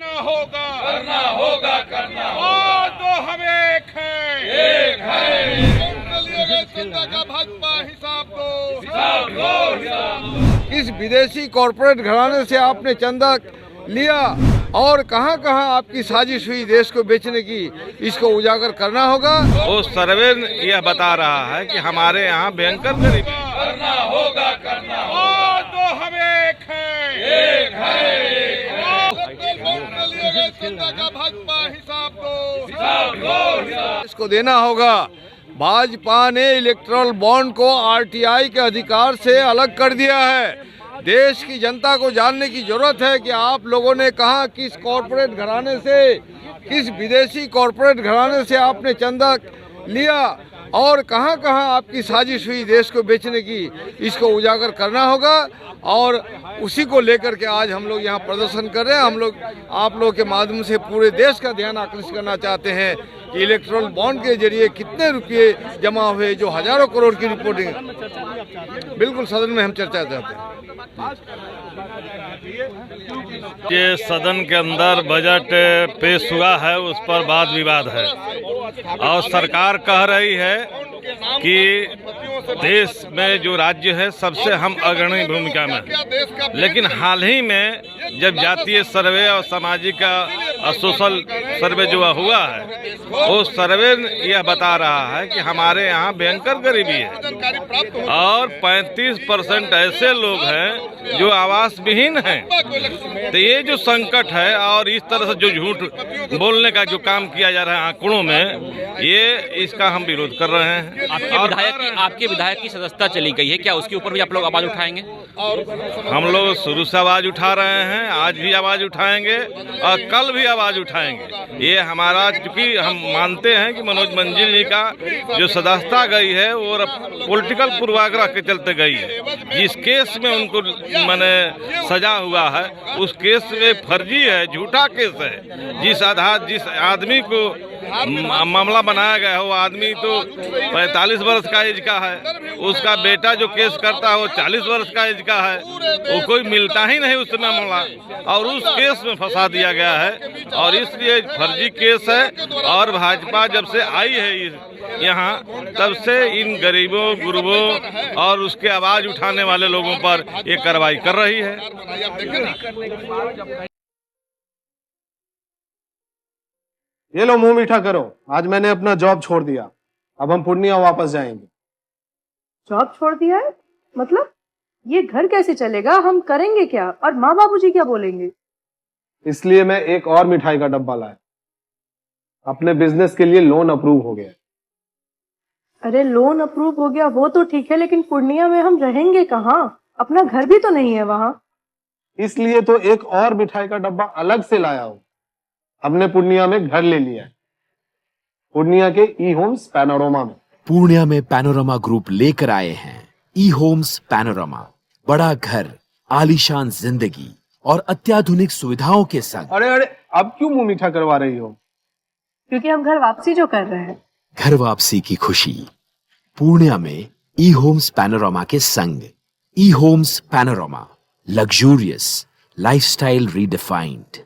करना होगा करना होगा तो हम एक है चंदा का भाजपा हिसाब दो। इस विदेशी कॉरपोरेट घराने से आपने चंदा लिया और कहां कहां आपकी साजिश हुई देश को बेचने की, इसको उजागर करना होगा। वो सर्वे यह बता रहा है कि हमारे यहाँ भयंकर गरीबी करना होगा तो हम एक है चंदा का भाजपा हिसाब दो। इसको देना होगा। भाजपा ने इलेक्टोरल बॉन्ड को आरटीआई के अधिकार से अलग कर दिया है। देश की जनता को जानने की जरूरत है कि आप लोगों ने कहा किस कॉरपोरेट घराने से, किस विदेशी कॉरपोरेट घराने से आपने चंदा लिया और कहां कहां आपकी साजिश हुई देश को बेचने की, इसको उजागर करना होगा। और उसी को लेकर के आज हम लोग यहाँ प्रदर्शन कर रहे हैं। हम लोग आप लोगों के माध्यम से पूरे देश का ध्यान आकर्षित करना चाहते हैं कि इलेक्ट्रल बॉन्ड के जरिए कितने रुपये जमा हुए, जो हजारों करोड़ की रिपोर्टिंग। बिल्कुल सदन में हम चर्चा चाहते हैं। ये सदन के अंदर बजट पेश हुआ है, उस पर वाद विवाद है और सरकार कह रही है कि देश में जो राज्य है सबसे हम अग्रणी भूमिका में, लेकिन हाल ही में जब जातीय सर्वे और सामाजिक सोशल सर्वे जो हुआ है, वो सर्वे यह बता रहा है कि हमारे यहाँ भयंकर गरीबी है और 35% ऐसे लोग हैं जो आवास विहीन हैं। तो ये जो संकट है और इस तरह से जो झूठ बोलने का जो काम किया जा रहा है आंकड़ों में, ये इसका हम विरोध कर रहे हैं। आपके विधायक की सदस्यता चली गई है, क्या उसके ऊपर भी आप लोग आवाज उठाएंगे? हम लोग शुरू से आवाज उठा रहे हैं, आज भी आवाज उठाएंगे और कल भी आवाज उठाएंगे। ये हमारा, चूंकि हम मानते हैं कि मनोज मंजिल जी का जो सदस्यता गई है वो पॉलिटिकल पूर्वाग्रह के चलते गई है। जिस केस में उनको माने सजा हुआ है उस केस में फर्जी है, झूठा केस है। जिस आदमी को मामला बनाया गया है वो आदमी तो 45 वर्ष का एज का है, उसका बेटा जो केस करता है वो 40 वर्ष का एज का है। वो कोई मिलता ही नहीं उस मामला और उस केस में फंसा दिया गया है और इसलिए फर्जी केस है। और भाजपा जब से आई है यहाँ तब से इन गरीबों, गुरबों और उसके आवाज उठाने वाले लोगों पर ये कार्रवाई कर रही है। ये लो मुंह मीठा करो, आज मैंने अपना जॉब छोड़ दिया, अब हम पूर्णिया वापस जाएंगे। जॉब छोड़ दिया है? मतलब ये घर कैसे चलेगा, हम करेंगे क्या और माँ बाबूजी क्या बोलेंगे? इसलिए मैं एक और मिठाई का डब्बा लाया। अपने बिजनेस के लिए लोन अप्रूव हो गया। अरे लोन अप्रूव हो गया वो तो ठीक है, लेकिन पूर्णिया में हम रहेंगे कहाँ? अपना घर भी तो नहीं है वहाँ। इसलिए तो एक और मिठाई का डब्बा अलग से लाया हूँ। हमने पूर्णिया में घर ले लिया है, पूर्णिया के ई होम्स पैनोरमा में। पूर्णिया में पैनोरमा ग्रुप लेकर आए हैं ई होम्स पैनोरमा। बड़ा घर, आलीशान जिंदगी और अत्याधुनिक सुविधाओं के संग। अरे अब क्यों मुंह मीठा करवा रही हो? क्योंकि हम घर वापसी जो कर रहे हैं। घर वापसी की खुशी पूर्णिया में ई होम्स पैनोरमा के संग। ई Homes Panorama, luxurious lifestyle redefined.